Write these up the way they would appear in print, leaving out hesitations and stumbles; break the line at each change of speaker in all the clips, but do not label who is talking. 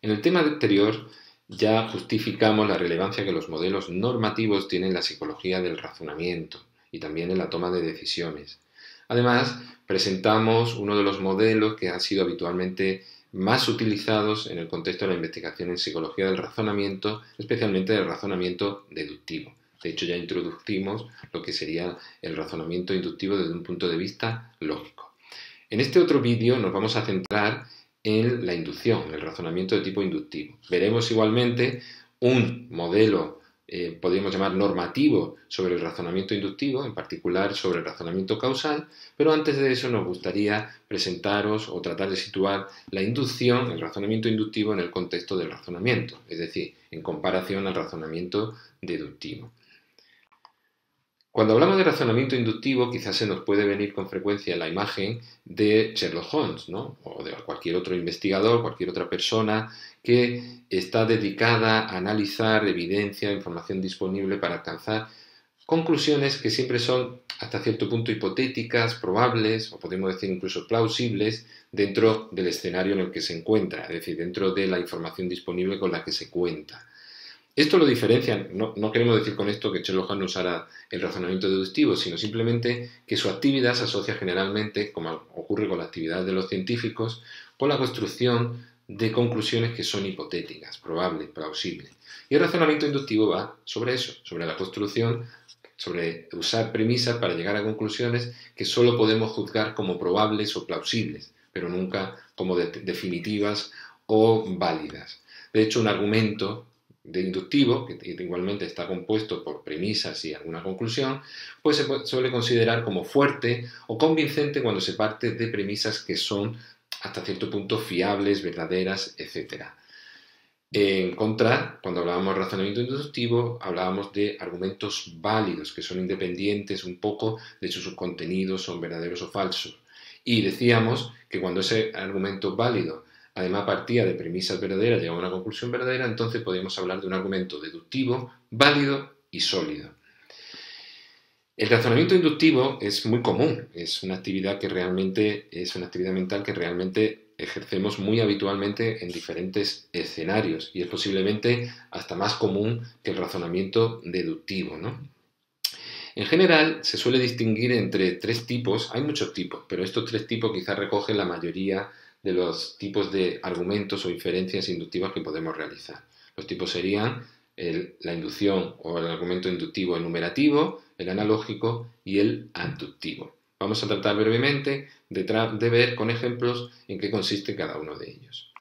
En el tema anterior ya justificamos la relevancia que los modelos normativos tienen en la psicología del razonamiento y también en la toma de decisiones. Además, presentamos uno de los modelos que han sido habitualmente más utilizados en el contexto de la investigación en psicología del razonamiento, especialmente del razonamiento deductivo. De hecho, ya introducimos lo que sería el razonamiento inductivo desde un punto de vista lógico. En este otro vídeo nos vamos a centrar en la inducción, en el razonamiento de tipo inductivo. Veremos igualmente un modelo, podríamos llamar normativo, sobre el razonamiento inductivo, en particular sobre el razonamiento causal, pero antes de eso nos gustaría presentaros o tratar de situar la inducción, el razonamiento inductivo en el contexto del razonamiento, es decir, en comparación al razonamiento deductivo. Cuando hablamos de razonamiento inductivo, quizás se nos puede venir con frecuencia la imagen de Sherlock Holmes, ¿no? O de cualquier otro investigador, cualquier otra persona que está dedicada a analizar evidencia, información disponible para alcanzar conclusiones que siempre son hasta cierto punto hipotéticas, probables, o podemos decir incluso plausibles, dentro del escenario en el que se encuentra, es decir, dentro de la información disponible con la que se cuenta. Esto lo diferencia, no queremos decir con esto que Sherlock Holmes usara el razonamiento deductivo, sino simplemente que su actividad se asocia generalmente, como ocurre con la actividad de los científicos, con la construcción de conclusiones que son hipotéticas, probables, plausibles. Y el razonamiento inductivo va sobre eso, sobre la construcción, sobre usar premisas para llegar a conclusiones que solo podemos juzgar como probables o plausibles, pero nunca como definitivas o válidas. De hecho, un argumento de inductivo, que igualmente está compuesto por premisas y alguna conclusión, pues se suele considerar como fuerte o convincente cuando se parte de premisas que son hasta cierto punto fiables, verdaderas, etc. En contra, cuando hablábamos de razonamiento inductivo, hablábamos de argumentos válidos, que son independientes un poco de sus contenidos, son verdaderos o falsos. Y decíamos que cuando ese argumento válido además partía de premisas verdaderas, llegaba a una conclusión verdadera, entonces podríamos hablar de un argumento deductivo, válido y sólido. El razonamiento inductivo es muy común, es una actividad mental que realmente ejercemos muy habitualmente en diferentes escenarios y es posiblemente hasta más común que el razonamiento deductivo, ¿no? En general, se suele distinguir entre tres tipos, hay muchos tipos, pero estos tres tipos quizás recogen la mayoría de los tipos de argumentos o inferencias inductivas que podemos realizar. Los tipos serían la inducción o el argumento inductivo enumerativo, el analógico y el abductivo. Vamos a tratar brevemente de ver con ejemplos en qué consiste cada uno de ellos.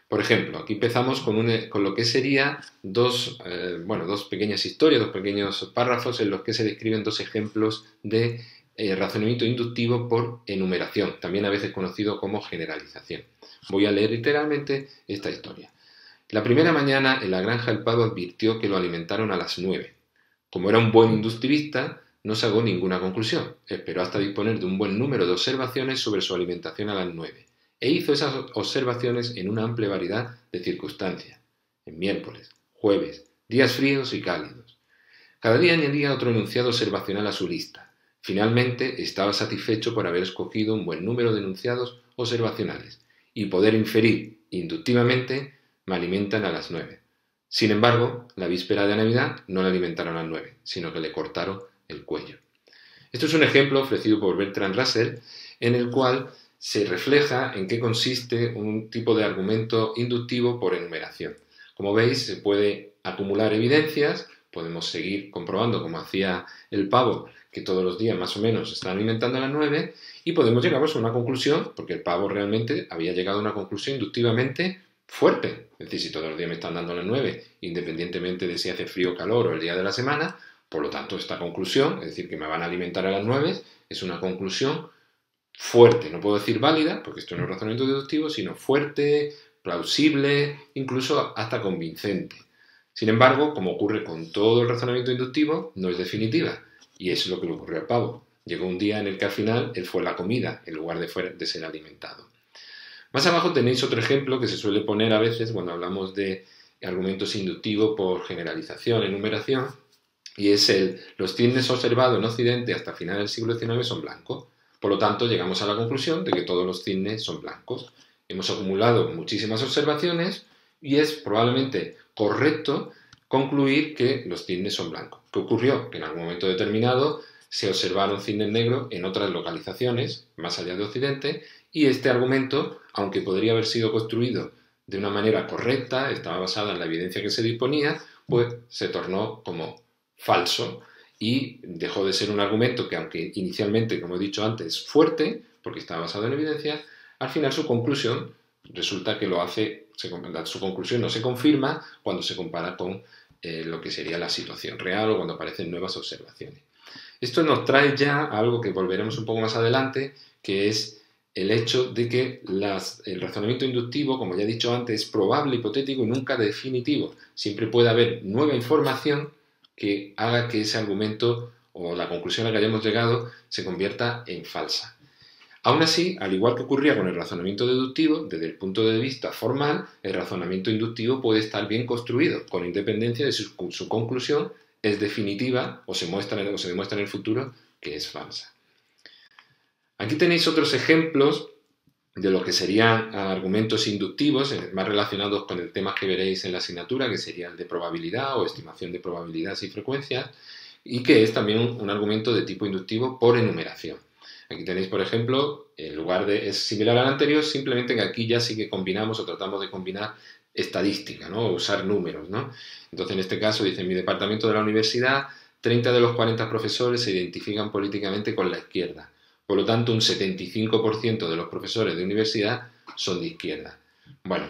Por ejemplo, aquí empezamos con lo que serían dos pequeñas historias, dos pequeños párrafos en los que se describen dos ejemplos de razonamiento inductivo por enumeración, también a veces conocido como generalización. Voy a leer literalmente esta historia. La primera mañana en la granja el pavo advirtió que lo alimentaron a las 9. Como era un buen inductivista, no sacó ninguna conclusión. Esperó hasta disponer de un buen número de observaciones sobre su alimentación a las 9 e hizo esas observaciones en una amplia variedad de circunstancias, en miércoles, jueves, días fríos y cálidos. Cada día añadía otro enunciado observacional a su lista. Finalmente, estaba satisfecho por haber escogido un buen número de enunciados observacionales y poder inferir inductivamente me alimentan a las 9. Sin embargo, la víspera de Navidad no le alimentaron a las 9, sino que le cortaron el cuello. Esto es un ejemplo ofrecido por Bertrand Russell en el cual se refleja en qué consiste un tipo de argumento inductivo por enumeración. Como veis, se puede acumular evidencias, podemos seguir comprobando, como hacía el pavo, que todos los días más o menos se están alimentando a las 9, y podemos llegar a una conclusión, porque el pavo realmente había llegado a una conclusión inductivamente fuerte. Es decir, si todos los días me están dando a las 9, independientemente de si hace frío o calor o el día de la semana, por lo tanto esta conclusión, es decir, que me van a alimentar a las 9, es una conclusión fuerte. No puedo decir válida, porque esto no es razonamiento deductivo, sino fuerte, plausible, incluso hasta convincente. Sin embargo, como ocurre con todo el razonamiento inductivo, no es definitiva. Y es lo que le ocurrió al pavo. Llegó un día en el que al final él fue la comida, en lugar de ser alimentado. Más abajo tenéis otro ejemplo que se suele poner a veces cuando hablamos de argumentos inductivos por generalización, enumeración, y es los cisnes observados en Occidente hasta final del siglo XIX son blancos. Por lo tanto, llegamos a la conclusión de que todos los cisnes son blancos. Hemos acumulado muchísimas observaciones y es probablemente correcto concluir que los cisnes son blancos. ¿Qué ocurrió? Que en algún momento determinado se observaron cisnes negros en otras localizaciones, más allá de Occidente, y este argumento, aunque podría haber sido construido de una manera correcta, estaba basada en la evidencia que se disponía, pues se tornó como falso y dejó de ser un argumento que, aunque inicialmente, como he dicho antes, es fuerte, porque estaba basado en evidencia, al final su conclusión resulta que su conclusión no se confirma cuando se compara con lo que sería la situación real o cuando aparecen nuevas observaciones. Esto nos trae ya a algo que volveremos un poco más adelante, que es el hecho de que el razonamiento inductivo, como ya he dicho antes, es probable, hipotético y nunca definitivo. Siempre puede haber nueva información que haga que ese argumento o la conclusión a la que hayamos llegado se convierta en falsa. Aún así, al igual que ocurría con el razonamiento deductivo, desde el punto de vista formal, el razonamiento inductivo puede estar bien construido, con independencia de si su conclusión es definitiva o se demuestra en el futuro que es falsa. Aquí tenéis otros ejemplos de lo que serían argumentos inductivos, más relacionados con el tema que veréis en la asignatura, que sería el de probabilidad o estimación de probabilidades y frecuencias, y que es también un argumento de tipo inductivo por enumeración. Aquí tenéis, por ejemplo, en lugar de, es similar al anterior, simplemente que aquí ya sí que combinamos o tratamos de combinar estadística, ¿no? O usar números, ¿no? Entonces, en este caso, dice, en mi departamento de la universidad, 30 de los 40 profesores se identifican políticamente con la izquierda. Por lo tanto, un 75% de los profesores de universidad son de izquierda. Bueno,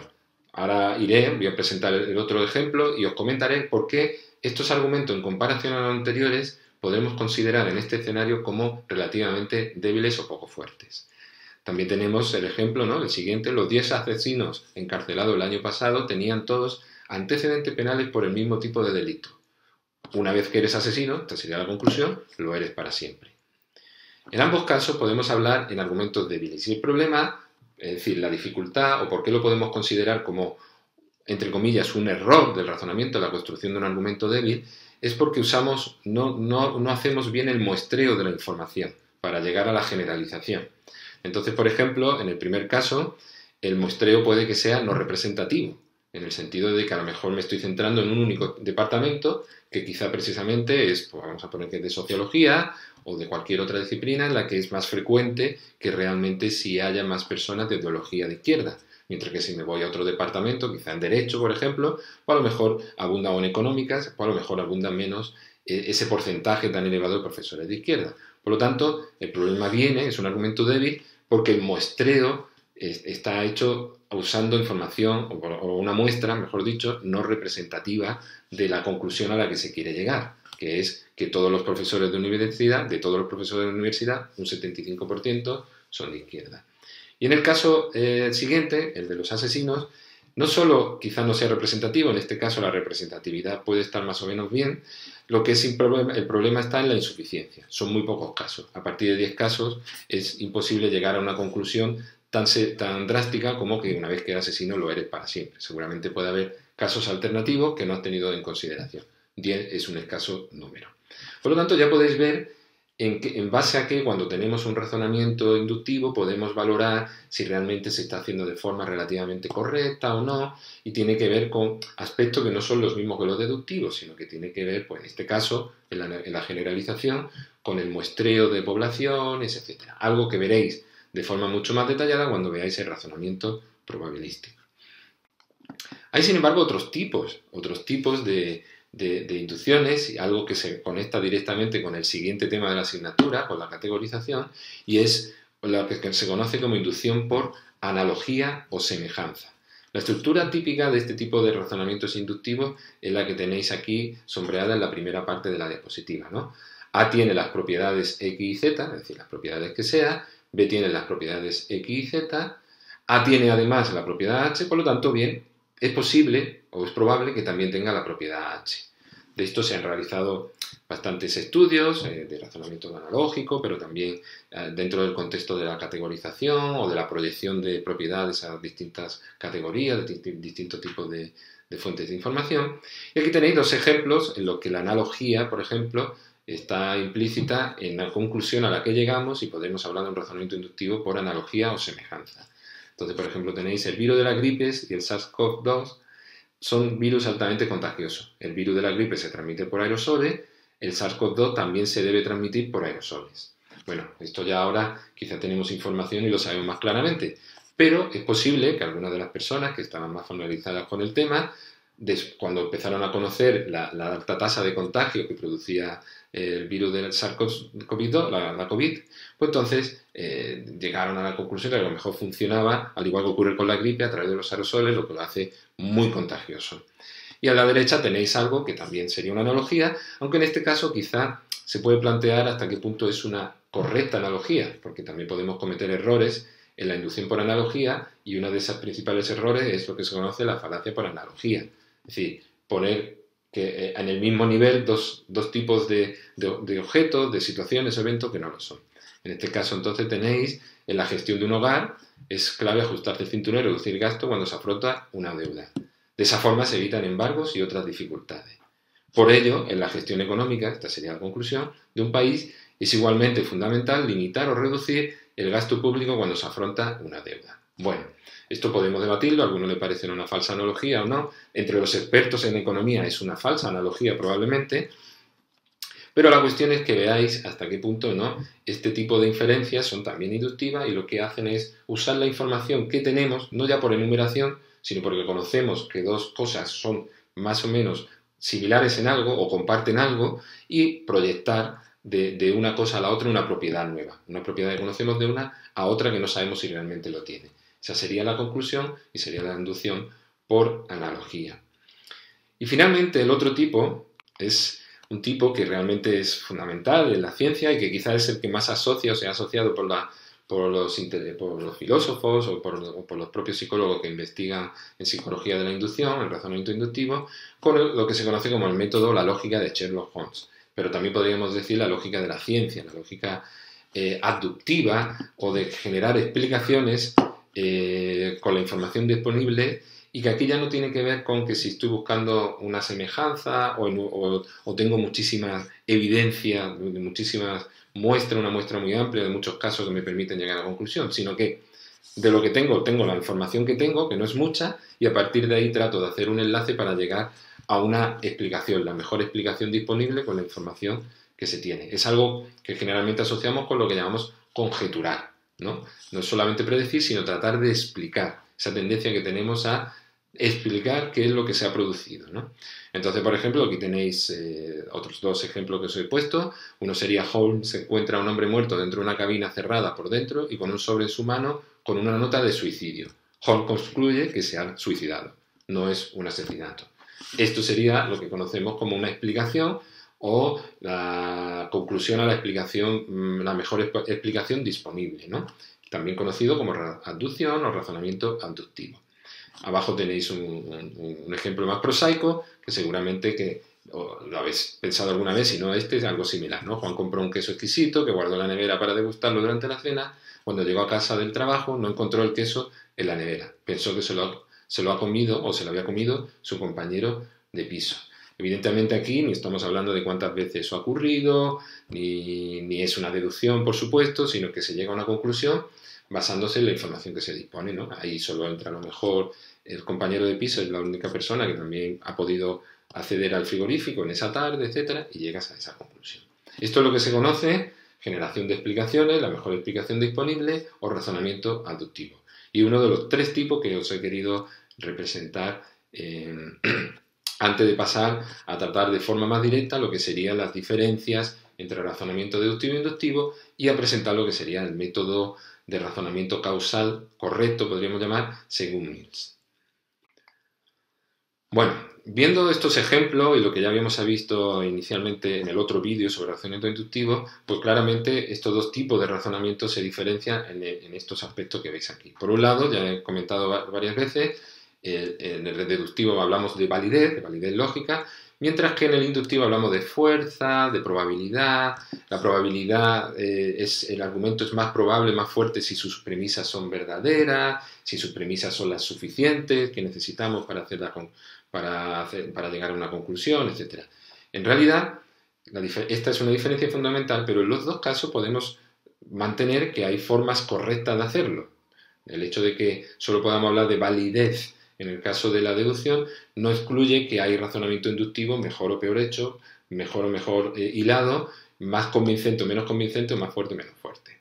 ahora voy a presentar el otro ejemplo y os comentaré por qué estos argumentos, en comparación a los anteriores, podemos considerar en este escenario como relativamente débiles o poco fuertes. También tenemos el ejemplo, ¿no? El siguiente, los 10 asesinos encarcelados el año pasado tenían todos antecedentes penales por el mismo tipo de delito. Una vez que eres asesino, esta sería la conclusión, lo eres para siempre. En ambos casos podemos hablar en argumentos débiles. Y el problema, es decir, la dificultad o por qué lo podemos considerar como, entre comillas, un error del razonamiento de la construcción de un argumento débil, es porque no hacemos bien el muestreo de la información para llegar a la generalización. Entonces, por ejemplo, en el primer caso, el muestreo puede que sea no representativo, en el sentido de que a lo mejor me estoy centrando en un único departamento que quizá precisamente es, pues vamos a poner que es de sociología o de cualquier otra disciplina en la que es más frecuente que realmente si haya más personas de ideología de izquierda. Mientras que si me voy a otro departamento, quizá en Derecho, por ejemplo, o a lo mejor abunda o en Económicas, o a lo mejor abunda menos ese porcentaje tan elevado de profesores de izquierda. Por lo tanto, el problema es un argumento débil, porque el muestreo está hecho usando información, o una muestra, mejor dicho, no representativa de la conclusión a la que se quiere llegar, que es que todos los profesores de universidad, un 75% son de izquierda. Y en el caso siguiente, el de los asesinos, no solo quizá no sea representativo, en este caso la representatividad puede estar más o menos bien, lo que es el problema está en la insuficiencia. Son muy pocos casos. A partir de 10 casos es imposible llegar a una conclusión tan drástica como que una vez que eres asesino lo eres para siempre. Seguramente puede haber casos alternativos que no has tenido en consideración. 10 es un escaso número. Por lo tanto, ya podéis ver en base a que cuando tenemos un razonamiento inductivo podemos valorar si realmente se está haciendo de forma relativamente correcta o no, y tiene que ver con aspectos que no son los mismos que los deductivos, sino que tiene que ver, pues en este caso, en la generalización, con el muestreo de poblaciones, etc. Algo que veréis de forma mucho más detallada cuando veáis el razonamiento probabilístico. Hay, sin embargo, otros tipos de inducciones, y algo que se conecta directamente con el siguiente tema de la asignatura, con la categorización, y es lo que se conoce como inducción por analogía o semejanza. La estructura típica de este tipo de razonamientos inductivos es la que tenéis aquí sombreada en la primera parte de la diapositiva, ¿no? A tiene las propiedades X y Z, es decir, las propiedades que sea, B tiene las propiedades X y Z, A tiene además la propiedad H, por lo tanto, bien, es posible o es probable que también tenga la propiedad H. De esto se han realizado bastantes estudios de razonamiento analógico, pero también dentro del contexto de la categorización o de la proyección de propiedades a distintas categorías, de distintos tipos de fuentes de información. Y aquí tenéis dos ejemplos en los que la analogía, por ejemplo, está implícita en la conclusión a la que llegamos y podemos hablar de un razonamiento inductivo por analogía o semejanza. Entonces, por ejemplo, tenéis el virus de las gripes y el SARS-CoV-2 son virus altamente contagiosos. El virus de la gripe se transmite por aerosoles, el SARS-CoV-2 también se debe transmitir por aerosoles. Bueno, esto ya ahora quizá tenemos información y lo sabemos más claramente, pero es posible que algunas de las personas que estaban más familiarizadas con el tema, cuando empezaron a conocer la alta tasa de contagio que producía el virus del SARS-CoV-2, la COVID, pues entonces llegaron a la conclusión de que a lo mejor funcionaba, al igual que ocurre con la gripe, a través de los aerosoles, lo que lo hace muy contagioso. Y a la derecha tenéis algo que también sería una analogía, aunque en este caso quizá se puede plantear hasta qué punto es una correcta analogía, porque también podemos cometer errores en la inducción por analogía, y uno de esos principales errores es lo que se conoce la falacia por analogía. Es decir, poner que en el mismo nivel dos tipos de objetos, de situaciones, eventos que no lo son. En este caso, entonces, tenéis en la gestión de un hogar, es clave ajustarse el cinturón y reducir gasto cuando se afronta una deuda. De esa forma se evitan embargos y otras dificultades. Por ello, en la gestión económica, esta sería la conclusión, de un país es igualmente fundamental limitar o reducir el gasto público cuando se afronta una deuda. Bueno, esto podemos debatirlo, a algunos le parece una falsa analogía o no. Entre los expertos en economía es una falsa analogía probablemente, pero la cuestión es que veáis hasta qué punto no este tipo de inferencias son también inductivas y lo que hacen es usar la información que tenemos, no ya por enumeración, sino porque conocemos que dos cosas son más o menos similares en algo o comparten algo, y proyectar de una cosa a la otra una propiedad nueva, una propiedad que conocemos de una a otra que no sabemos si realmente lo tiene. Esa sería la conclusión y sería la inducción por analogía. Y finalmente el otro tipo es un tipo que realmente es fundamental en la ciencia y que quizás es el que más asocia o se ha asociado por los filósofos o por los propios psicólogos que investigan en psicología de la inducción, el razonamiento inductivo, con lo que se conoce como el método, la lógica de Sherlock Holmes. Pero también podríamos decir la lógica de la ciencia, la lógica abductiva o de generar explicaciones con la información disponible, y que aquí ya no tiene que ver con que si estoy buscando una semejanza o tengo muchísima evidencia, muchísimas muestras, una muestra muy amplia de muchos casos que me permiten llegar a la conclusión, sino que de lo que tengo la información que tengo, que no es mucha, y a partir de ahí trato de hacer un enlace para llegar a una explicación, la mejor explicación disponible con la información que se tiene. Es algo que generalmente asociamos con lo que llamamos conjeturar, ¿no? No es solamente predecir, sino tratar de explicar esa tendencia que tenemos a explicar qué es lo que se ha producido, ¿no? Entonces, por ejemplo, aquí tenéis otros dos ejemplos que os he puesto. Uno sería: Holmes encuentra a un hombre muerto dentro de una cabina cerrada por dentro y con un sobre en su mano con una nota de suicidio. Holmes concluye que se ha suicidado, no es un asesinato. Esto sería lo que conocemos como una explicación o la conclusión a la explicación, la mejor explicación disponible, ¿no? También conocido como abducción o razonamiento abductivo. Abajo tenéis un ejemplo más prosaico, que seguramente que lo habéis pensado alguna vez, si no este es algo similar, ¿no? Juan compró un queso exquisito que guardó en la nevera para degustarlo durante la cena. Cuando llegó a casa del trabajo no encontró el queso en la nevera. Pensó que se lo ha comido o se lo había comido su compañero de piso. Evidentemente aquí ni estamos hablando de cuántas veces eso ha ocurrido, ni es una deducción, por supuesto, sino que se llega a una conclusión basándose en la información que se dispone, ¿no? Ahí solo entra a lo mejor el compañero de piso, es la única persona que también ha podido acceder al frigorífico en esa tarde, etcétera, y llegas a esa conclusión. Esto es lo que se conoce generación de explicaciones, la mejor explicación disponible o razonamiento abductivo. Y uno de los tres tipos que os he querido representar antes de pasar a tratar de forma más directa lo que serían las diferencias entre razonamiento deductivo e inductivo, y a presentar lo que sería el método de razonamiento causal correcto, podríamos llamar, según Mills. Bueno, viendo estos ejemplos y lo que ya habíamos visto inicialmente en el otro vídeo sobre razonamiento inductivo, pues claramente estos dos tipos de razonamiento se diferencian en estos aspectos que veis aquí. Por un lado, ya he comentado varias veces, en el deductivo hablamos de validez lógica, mientras que en el inductivo hablamos de fuerza, de probabilidad. La probabilidad el argumento es más probable, más fuerte si sus premisas son verdaderas, si sus premisas son las suficientes que necesitamos para llegar a una conclusión, etc. En realidad, esta es una diferencia fundamental, pero en los dos casos podemos mantener que hay formas correctas de hacerlo. El hecho de que solo podamos hablar de validez en el caso de la deducción, no excluye que hay razonamiento inductivo mejor o peor hecho, mejor o mejor hilado, más convincente o menos convincente, o más fuerte o menos fuerte.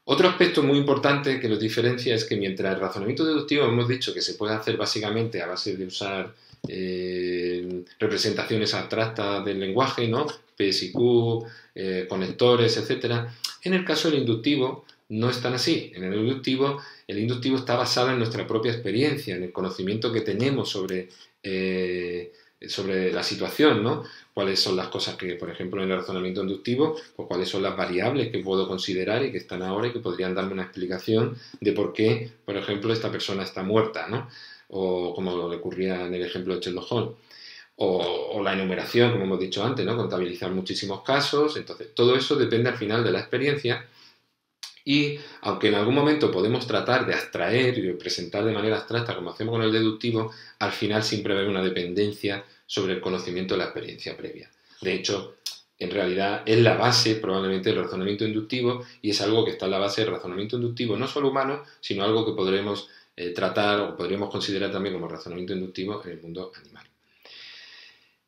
Otro aspecto muy importante que los diferencia es que mientras el razonamiento deductivo hemos dicho que se puede hacer básicamente a base de usar representaciones abstractas del lenguaje, ¿no? P y Q, conectores, etc. En el caso del inductivo no es tan así. En el inductivo está basado en nuestra propia experiencia, en el conocimiento que tenemos sobre la situación, ¿no? Cuáles son las cosas que, por ejemplo, en el razonamiento inductivo, pues cuáles son las variables que puedo considerar y que están ahora y que podrían darme una explicación de por qué, por ejemplo, esta persona está muerta, ¿no? O como le ocurría en el ejemplo de Sherlock Holmes. O la enumeración, como hemos dicho antes, ¿no? Contabilizar muchísimos casos. Entonces, todo eso depende al final de la experiencia. Y aunque en algún momento podemos tratar de abstraer y presentar de manera abstracta, como hacemos con el deductivo, al final siempre va a haber una dependencia sobre el conocimiento de la experiencia previa. De hecho, en realidad es la base probablemente del razonamiento inductivo, y es algo que está en la base del razonamiento inductivo no solo humano, sino algo que podremos tratar o podríamos considerar también como razonamiento inductivo en el mundo animal.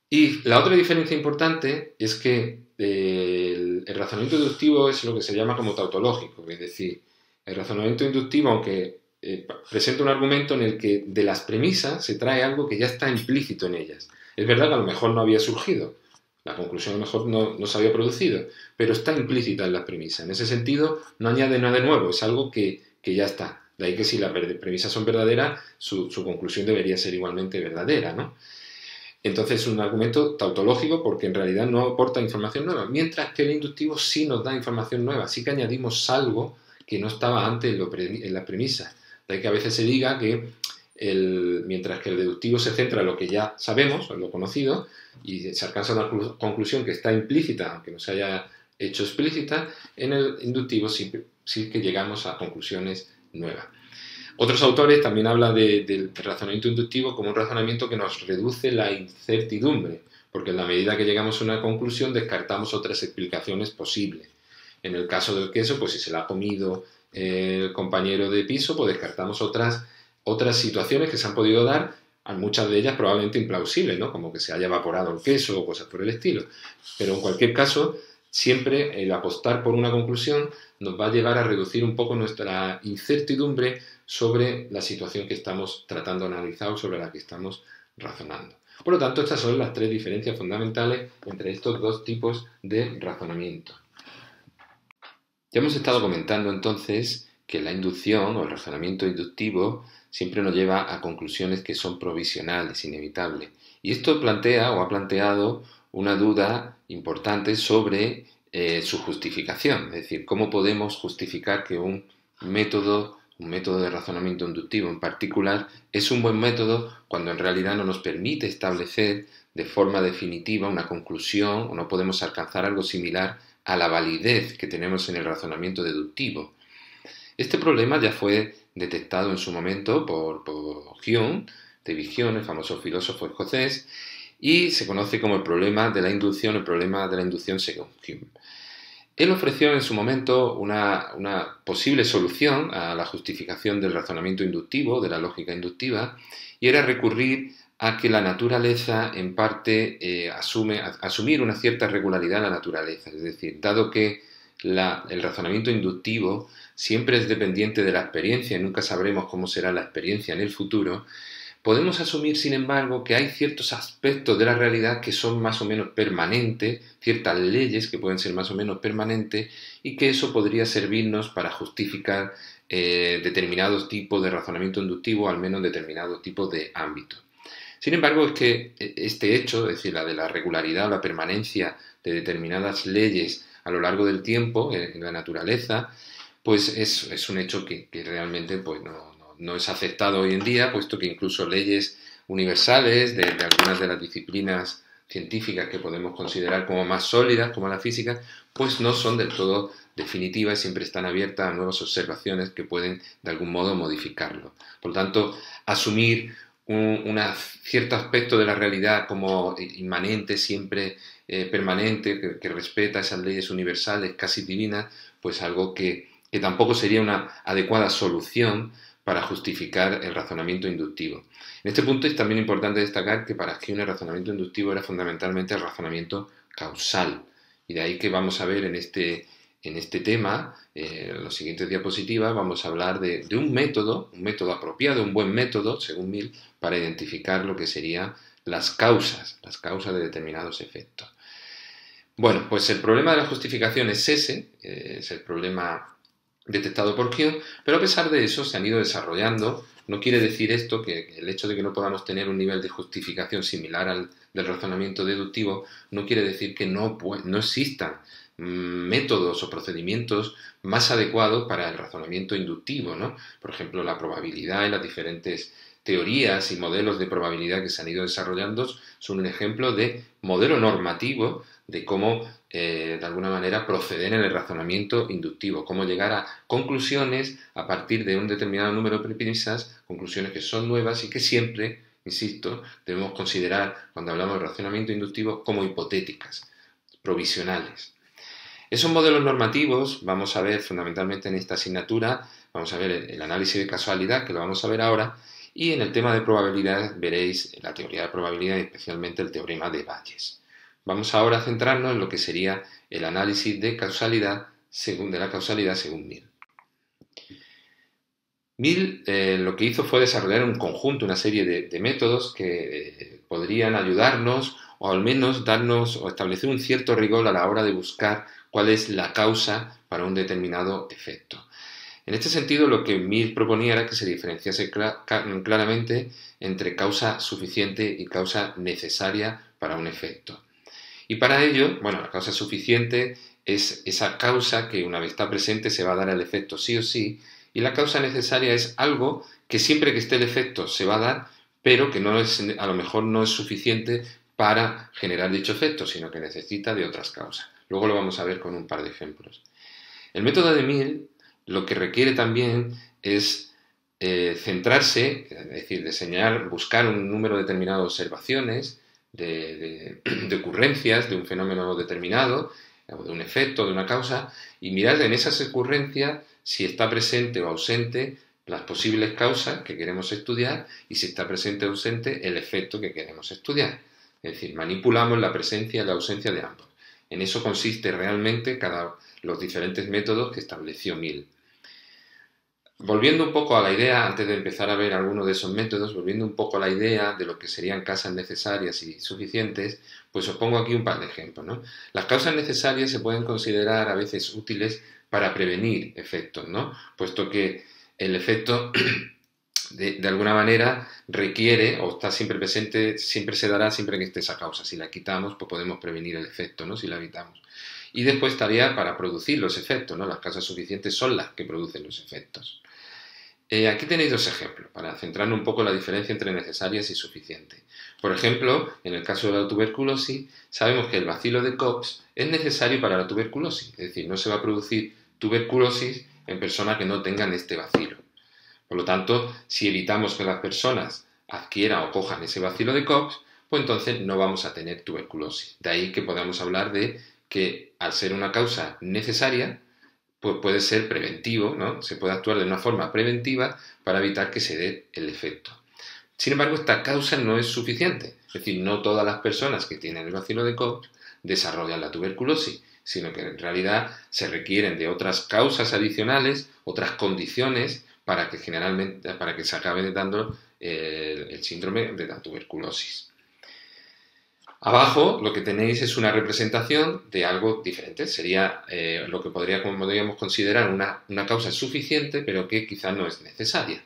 Y la otra diferencia importante es que el razonamiento inductivo es lo que se llama como tautológico, es decir, el razonamiento inductivo, aunque presenta un argumento en el que de las premisas se trae algo que ya está implícito en ellas. Es verdad que a lo mejor no había surgido, la conclusión a lo mejor no se había producido, pero está implícita en las premisas. En ese sentido, no añade nada de nuevo, es algo que ya está. De ahí que si las premisas son verdaderas, su conclusión debería ser igualmente verdadera, ¿no? Entonces es un argumento tautológico porque en realidad no aporta información nueva, mientras que el inductivo sí nos da información nueva, sí que añadimos algo que no estaba antes en la premisa. De ahí que a veces se diga que mientras que el deductivo se centra en lo que ya sabemos, en lo conocido, y se alcanza una conclusión que está implícita, aunque no se haya hecho explícita, en el inductivo sí que llegamos a conclusiones nuevas. Otros autores también hablan del razonamiento inductivo como un razonamiento que nos reduce la incertidumbre, porque en la medida que llegamos a una conclusión descartamos otras explicaciones posibles. En el caso del queso, pues si se la ha comido el compañero de piso, pues descartamos otras situaciones que se han podido dar, muchas de ellas probablemente implausibles, ¿no? Como que se haya evaporado el queso o cosas por el estilo. Pero en cualquier caso, siempre el apostar por una conclusión nos va a llevar a reducir un poco nuestra incertidumbre sobre la situación que estamos tratando de analizar o sobre la que estamos razonando. Por lo tanto, estas son las tres diferencias fundamentales entre estos dos tipos de razonamiento. Ya hemos estado comentando entonces que la inducción o el razonamiento inductivo siempre nos lleva a conclusiones que son provisionales, inevitables. Y esto plantea o ha planteado una duda importante sobre su justificación, es decir, cómo podemos justificar que un método de razonamiento inductivo en particular es un buen método cuando en realidad no nos permite establecer de forma definitiva una conclusión o no podemos alcanzar algo similar a la validez que tenemos en el razonamiento deductivo. Este problema ya fue detectado en su momento por Hume, David Hume, el famoso filósofo escocés, y se conoce como el problema de la inducción según Hume. Él ofreció en su momento una posible solución a la justificación del razonamiento inductivo, de la lógica inductiva, y era recurrir a que la naturaleza, en parte, asumir una cierta regularidad en la naturaleza. Es decir, dado que el razonamiento inductivo siempre es dependiente de la experiencia y nunca sabremos cómo será la experiencia en el futuro, podemos asumir, sin embargo, que hay ciertos aspectos de la realidad que son más o menos permanentes, ciertas leyes que pueden ser más o menos permanentes, y que eso podría servirnos para justificar determinados tipos de razonamiento inductivo, al menos determinados tipos de ámbitos. Sin embargo, es que este hecho, es decir, la de la regularidad o la permanencia de determinadas leyes a lo largo del tiempo en la naturaleza, pues es un hecho que realmente pues no es aceptado hoy en día, puesto que incluso leyes universales de algunas de las disciplinas científicas que podemos considerar como más sólidas, como la física, pues no son del todo definitivas, siempre están abiertas a nuevas observaciones que pueden de algún modo modificarlo. Por lo tanto, asumir un cierto aspecto de la realidad como inmanente, siempre permanente, que respeta esas leyes universales casi divinas, pues algo que tampoco sería una adecuada solución para justificar el razonamiento inductivo. En este punto es también importante destacar que para Hume el razonamiento inductivo era fundamentalmente el razonamiento causal, y de ahí que vamos a ver en este tema, en las siguientes diapositivas, vamos a hablar de un método apropiado, un buen método, según Mill, para identificar lo que serían las causas de determinados efectos. Bueno, pues el problema de la justificación es ese, es el problema detectado por Hume, pero a pesar de eso se han ido desarrollando. No quiere decir esto que el hecho de que no podamos tener un nivel de justificación similar al del razonamiento deductivo no quiere decir que no existan métodos o procedimientos más adecuados para el razonamiento inductivo, ¿no? Por ejemplo, la probabilidad y las diferentes teorías y modelos de probabilidad que se han ido desarrollando son un ejemplo de modelo normativo de cómo, de alguna manera, proceder en el razonamiento inductivo, cómo llegar a conclusiones a partir de un determinado número de premisas, conclusiones que son nuevas y que siempre, insisto, debemos considerar cuando hablamos de razonamiento inductivo como hipotéticas, provisionales. Esos modelos normativos vamos a ver fundamentalmente en esta asignatura, vamos a ver el análisis de casualidad, que lo vamos a ver ahora, y en el tema de probabilidad veréis la teoría de probabilidad y especialmente el teorema de Bayes. Vamos ahora a centrarnos en lo que sería el análisis de causalidad de la causalidad según Mill. Mill lo que hizo fue desarrollar un conjunto, una serie de métodos que podrían ayudarnos o al menos darnos o establecer un cierto rigor a la hora de buscar cuál es la causa para un determinado efecto. En este sentido, lo que Mill proponía era que se diferenciase claramente entre causa suficiente y causa necesaria para un efecto. Y para ello, bueno, la causa suficiente es esa causa que una vez está presente se va a dar el efecto sí o sí, y la causa necesaria es algo que siempre que esté el efecto se va a dar, pero que a lo mejor no es suficiente para generar dicho efecto, sino que necesita de otras causas. Luego lo vamos a ver con un par de ejemplos. El método de Mill lo que requiere también es centrarse, es decir, buscar un número determinado de observaciones, de ocurrencias de un fenómeno determinado, o de un efecto, de una causa, y mirar en esas ocurrencias si está presente o ausente las posibles causas que queremos estudiar y si está presente o ausente el efecto que queremos estudiar. Es decir, manipulamos la presencia y la ausencia de ambos. En eso consiste realmente los diferentes métodos que estableció Mill. Volviendo un poco a la idea, antes de empezar a ver algunos de esos métodos, volviendo un poco a la idea de lo que serían causas necesarias y suficientes, pues os pongo aquí un par de ejemplos, ¿no? Las causas necesarias se pueden considerar a veces útiles para prevenir efectos, ¿no? Puesto que el efecto de alguna manera requiere o está siempre presente, siempre se dará siempre que esté esa causa. Si la quitamos, pues podemos prevenir el efecto, ¿no? Si la evitamos. Y después estaría para producir los efectos, ¿no? Las causas suficientes son las que producen los efectos. Aquí tenéis dos ejemplos, para centrarnos un poco en la diferencia entre necesarias y suficientes. Por ejemplo, en el caso de la tuberculosis, sabemos que el bacilo de Koch es necesario para la tuberculosis, es decir, no se va a producir tuberculosis en personas que no tengan este bacilo. Por lo tanto, si evitamos que las personas adquieran o cojan ese bacilo de Koch, pues entonces no vamos a tener tuberculosis. De ahí que podamos hablar de que al ser una causa necesaria, pues puede ser preventivo, ¿no? Se puede actuar de una forma preventiva para evitar que se dé el efecto. Sin embargo, esta causa no es suficiente. Es decir, no todas las personas que tienen el bacilo de Koch desarrollan la tuberculosis, sino que en realidad se requieren de otras causas adicionales, otras condiciones para que se acabe dando el síndrome de la tuberculosis. Abajo lo que tenéis es una representación de algo diferente. Sería lo que podríamos considerar una causa suficiente, pero que quizá no es necesaria.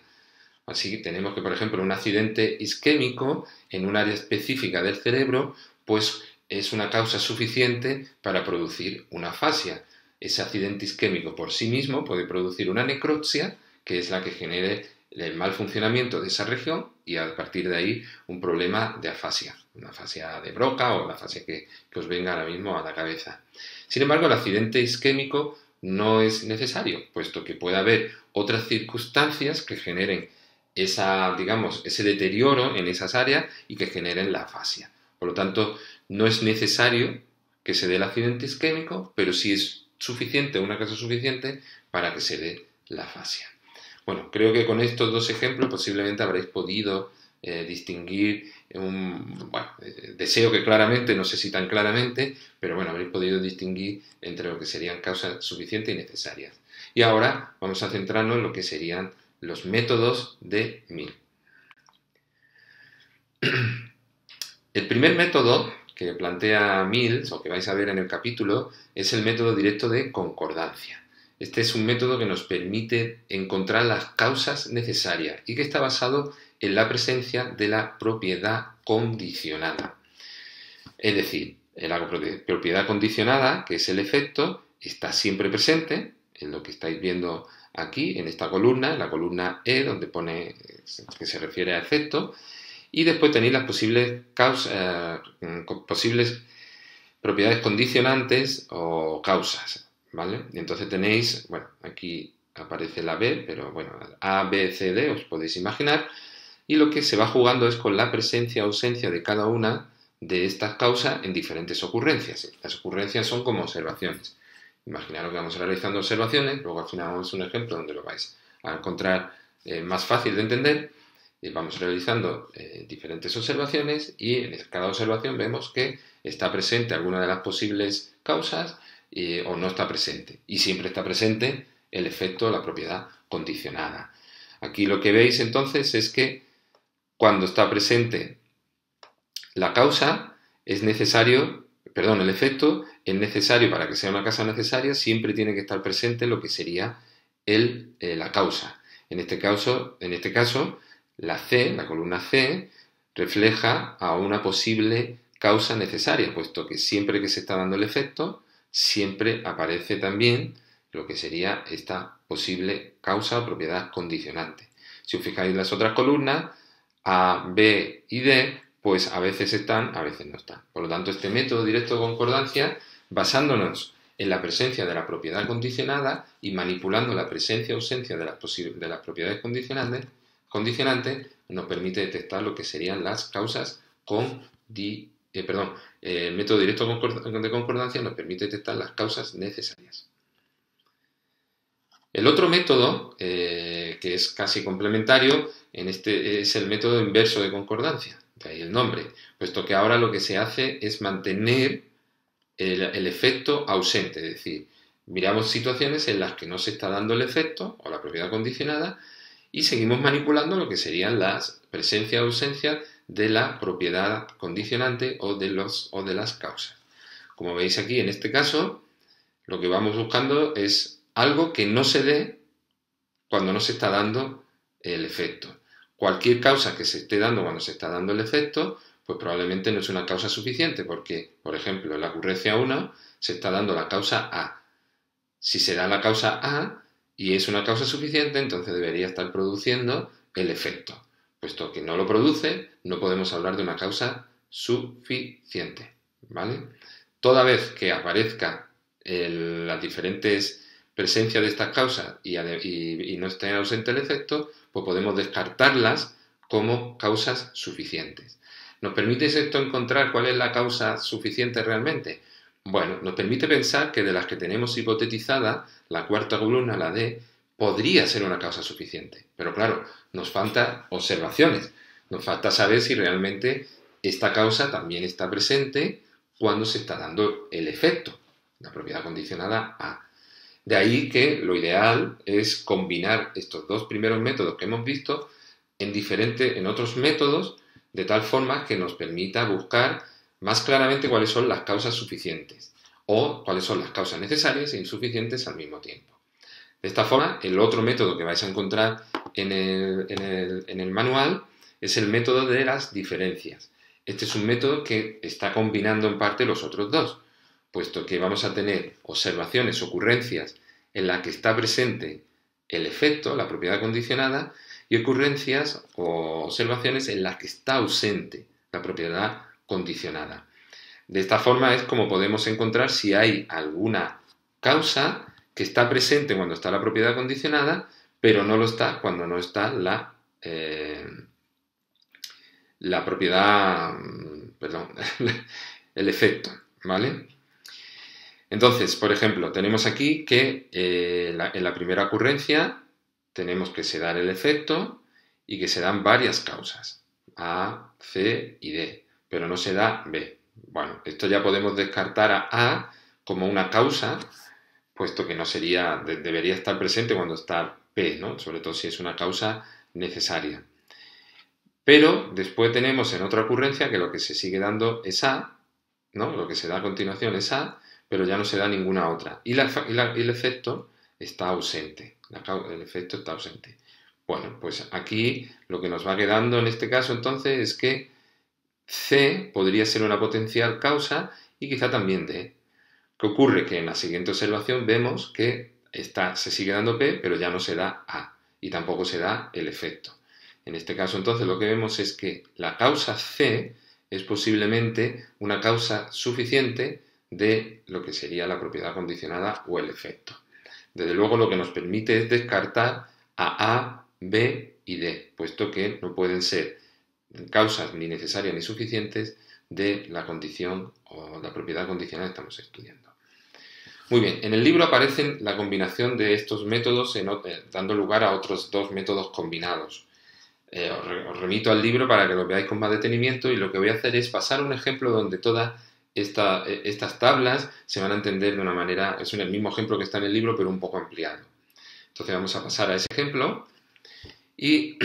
Así que tenemos que, por ejemplo, un accidente isquémico en un área específica del cerebro, pues es una causa suficiente para producir una afasia. Ese accidente isquémico por sí mismo puede producir una necropsia, que es la que genere el mal funcionamiento de esa región y a partir de ahí un problema de afasia, una afasia de Broca o la afasia que os venga ahora mismo a la cabeza. Sin embargo, el accidente isquémico no es necesario, puesto que puede haber otras circunstancias que generen ese deterioro en esas áreas y que generen la afasia. Por lo tanto, no es necesario que se dé el accidente isquémico, pero sí es suficiente, una causa suficiente para que se dé la afasia. Bueno, creo que con estos dos ejemplos posiblemente habréis podido distinguir bueno, deseo que claramente, no sé si tan claramente, pero bueno, habréis podido distinguir entre lo que serían causas suficientes y necesarias. Y ahora vamos a centrarnos en lo que serían los métodos de Mill. El primer método que plantea Mills, o que vais a ver en el capítulo, es el método directo de concordancia. Este es un método que nos permite encontrar las causas necesarias y que está basado en la presencia de la propiedad condicionada. Es decir, la propiedad condicionada, que es el efecto, está siempre presente, en lo que estáis viendo aquí, en esta columna, en la columna E, donde pone que se refiere a efecto, y después tenéis las posibles propiedades condicionantes o causas, ¿vale? Y entonces tenéis, bueno, aquí aparece la B, pero bueno, A, B, C, D, os podéis imaginar, y lo que se va jugando es con la presencia o ausencia de cada una de estas causas en diferentes ocurrencias. Las ocurrencias son como observaciones. Imaginaros que vamos realizando observaciones, luego al final vamos a un ejemplo donde lo vais a encontrar más fácil de entender. Vamos realizando diferentes observaciones y en cada observación vemos que está presente alguna de las posibles causas o no está presente. Y siempre está presente el efecto o la propiedad condicionada. Aquí lo que veis entonces es que cuando está presente la causa, es necesario, perdón, el efecto es necesario para que sea una causa necesaria, siempre tiene que estar presente lo que sería la causa. En este caso, la C, la columna C, refleja a una posible causa necesaria, puesto que siempre que se está dando el efecto, siempre aparece también lo que sería esta posible causa o propiedad condicionante. Si os fijáis en las otras columnas, A, B y D, pues a veces están, a veces no están. Por lo tanto, este método directo de concordancia, basándonos en la presencia de la propiedad condicionada y manipulando la presencia o ausencia de las propiedades condicionantes, nos permite detectar lo que serían las causas el método directo de concordancia nos permite detectar las causas necesarias. El otro método, que es casi complementario, es el método inverso de concordancia, de ahí el nombre, puesto que ahora lo que se hace es mantener el efecto ausente, es decir, miramos situaciones en las que no se está dando el efecto o la propiedad condicionada y seguimos manipulando lo que serían las presencia o ausencia de la propiedad condicionante o de las causas. Como veis aquí, en este caso, lo que vamos buscando es algo que no se dé cuando no se está dando el efecto. Cualquier causa que se esté dando cuando se está dando el efecto, pues probablemente no es una causa suficiente porque, por ejemplo, en la ocurrencia 1 se está dando la causa A. Si se da la causa A y es una causa suficiente, entonces debería estar produciendo el efecto. Puesto que no lo produce, no podemos hablar de una causa suficiente, ¿vale? Toda vez que aparezca las diferentes presencias de estas causas y no esté ausente el efecto, pues podemos descartarlas como causas suficientes. ¿Nos permite esto encontrar cuál es la causa suficiente realmente? Bueno, nos permite pensar que de las que tenemos hipotetizada, la cuarta columna, la D, podría ser una causa suficiente. Pero claro, nos faltan observaciones. Nos falta saber si realmente esta causa también está presente cuando se está dando el efecto, la propiedad condicionada A. De ahí que lo ideal es combinar estos dos primeros métodos que hemos visto en otros métodos, de tal forma que nos permita buscar más claramente cuáles son las causas suficientes o cuáles son las causas necesarias e insuficientes al mismo tiempo. De esta forma, el otro método que vais a encontrar en el manual es el método de las diferencias. Este es un método que está combinando en parte los otros dos, puesto que vamos a tener observaciones, ocurrencias en las que está presente el efecto, la propiedad condicionada, y ocurrencias o observaciones en las que está ausente la propiedad condicionada. De esta forma es como podemos encontrar si hay alguna causa que está presente cuando está la propiedad condicionada, pero no lo está cuando no está la propiedad, perdón, el efecto, ¿vale? Entonces, por ejemplo, tenemos aquí que en la primera ocurrencia tenemos que se da el efecto y que se dan varias causas, A, C y D, pero no se da B. Bueno, esto ya podemos descartar a A como una causa, puesto que no sería, debería estar presente cuando está P, ¿no? Sobre todo si es una causa necesaria. Pero después tenemos en otra ocurrencia que lo que se sigue dando es A, ¿no? Lo que se da a continuación es A, pero ya no se da ninguna otra. Y el efecto está ausente. El efecto está ausente. Bueno, pues aquí lo que nos va quedando en este caso entonces es que C podría ser una potencial causa y quizá también D. ¿Qué ocurre? Que en la siguiente observación vemos que se sigue dando P, pero ya no se da A y tampoco se da el efecto. En este caso entonces lo que vemos es que la causa C es posiblemente una causa suficiente de lo que sería la propiedad condicionada o el efecto. Desde luego lo que nos permite es descartar a, B y D, puesto que no pueden ser causas ni necesarias ni suficientes de la condición o la propiedad condicional que estamos estudiando. Muy bien, en el libro aparecen la combinación de estos métodos dando lugar a otros dos métodos combinados. Os remito al libro para que lo veáis con más detenimiento y lo que voy a hacer es pasar un ejemplo donde todas estas tablas se van a entender de una manera, es el mismo ejemplo que está en el libro pero un poco ampliado. Entonces vamos a pasar a ese ejemplo y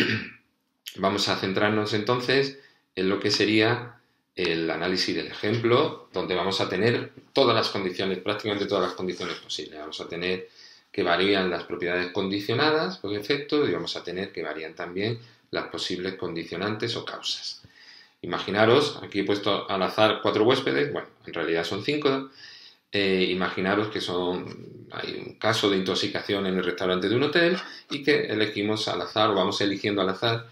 vamos a centrarnos entonces en lo que sería el análisis del ejemplo, donde vamos a tener todas las condiciones, prácticamente todas las condiciones posibles. Vamos a tener que varían las propiedades condicionadas por efectos y vamos a tener que varían también las posibles condicionantes o causas. Imaginaros, aquí he puesto al azar 4 huéspedes, bueno, en realidad son 5. Imaginaros que hay un caso de intoxicación en el restaurante de un hotel y que elegimos al azar o vamos eligiendo al azar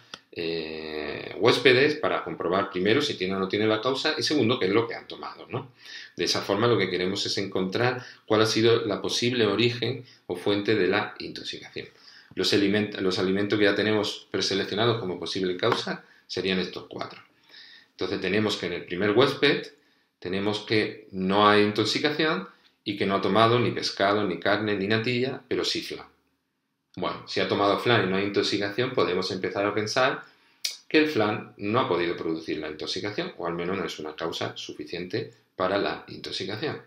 huéspedes para comprobar primero si tiene o no tiene la causa y segundo qué es lo que han tomado, ¿no? De esa forma lo que queremos es encontrar cuál ha sido la posible origen o fuente de la intoxicación. Los alimentos que ya tenemos preseleccionados como posible causa serían estos 4. Entonces tenemos que en el primer huésped tenemos que no hay intoxicación y que no ha tomado ni pescado, ni carne, ni natilla, pero sí flan. Bueno, si ha tomado flan y no hay intoxicación, podemos empezar a pensar que el flan no ha podido producir la intoxicación, o al menos no es una causa suficiente para la intoxicación.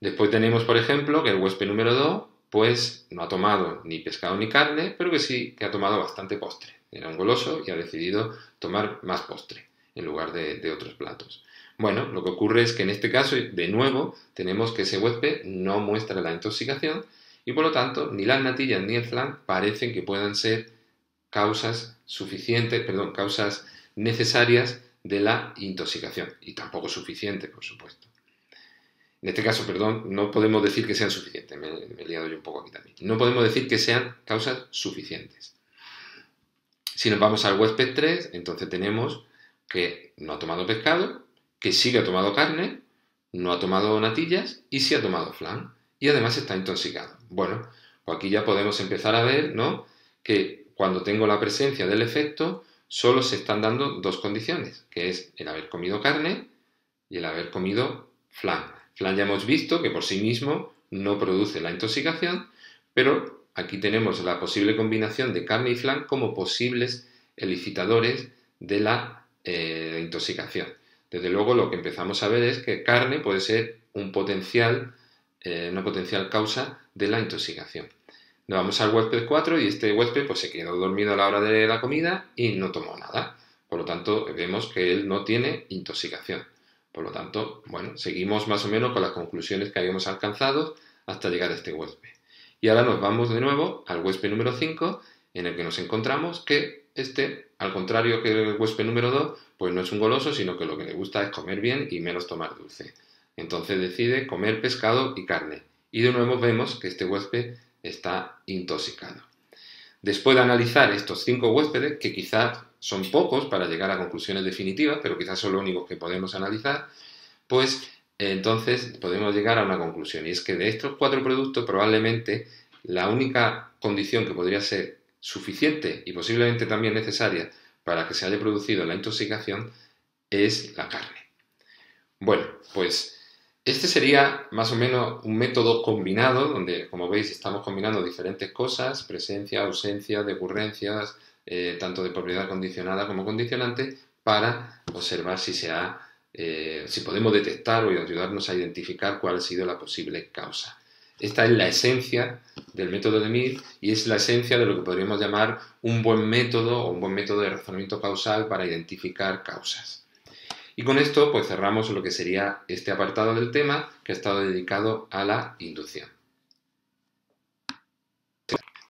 Después tenemos, por ejemplo, que el huésped número 2, pues no ha tomado ni pescado ni carne, pero que sí que ha tomado bastante postre. Era un goloso y ha decidido tomar más postre en lugar de otros platos. Bueno, lo que ocurre es que en este caso, de nuevo, tenemos que ese huésped no muestra la intoxicación y por lo tanto ni las natillas ni el flan parecen que puedan ser causas necesarias de la intoxicación y tampoco suficientes, por supuesto. En este caso, no podemos decir que sean suficientes, me he liado yo un poco aquí también. No podemos decir que sean causas suficientes. Si nos vamos al huésped 3, entonces tenemos que no ha tomado pescado, que sí que ha tomado carne, no ha tomado natillas y sí ha tomado flan. Y además está intoxicado. Bueno, pues aquí ya podemos empezar a ver, ¿no?, que cuando tengo la presencia del efecto, solo se están dando dos condiciones, que es el haber comido carne y el haber comido flan. Flan ya hemos visto que por sí mismo no produce la intoxicación, pero aquí tenemos la posible combinación de carne y flan como posibles elicitadores de la intoxicación. Desde luego lo que empezamos a ver es que carne puede ser una potencial causa de la intoxicación. Nos vamos al huésped 4 y este huésped pues, se quedó dormido a la hora de la comida y no tomó nada. Por lo tanto, vemos que él no tiene intoxicación. Por lo tanto, bueno, seguimos más o menos con las conclusiones que habíamos alcanzado hasta llegar a este huésped. Y ahora nos vamos de nuevo al huésped número 5, en el que nos encontramos que al contrario que el huésped número 2, pues no es un goloso, sino que lo que le gusta es comer bien y menos tomar dulce. Entonces decide comer pescado y carne. Y de nuevo vemos que este huésped está intoxicado. Después de analizar estos 5 huéspedes, que quizás son pocos para llegar a conclusiones definitivas, pero quizás son los únicos que podemos analizar, pues entonces podemos llegar a una conclusión. Y es que de estos 4 productos probablemente la única condición que podría ser suficiente y posiblemente también necesaria para que se haya producido la intoxicación es la carne. Bueno, pues Este sería más o menos un método combinado, donde, como veis, estamos combinando diferentes cosas, presencia, ausencia, decurrencias, tanto de propiedad condicionada como condicionante, para observar si podemos detectar o ayudarnos a identificar cuál ha sido la posible causa. Esta es la esencia del método de Mead y es la esencia de lo que podríamos llamar un buen método o un buen método de razonamiento causal para identificar causas. Y con esto pues cerramos lo que sería este apartado del tema que ha estado dedicado a la inducción.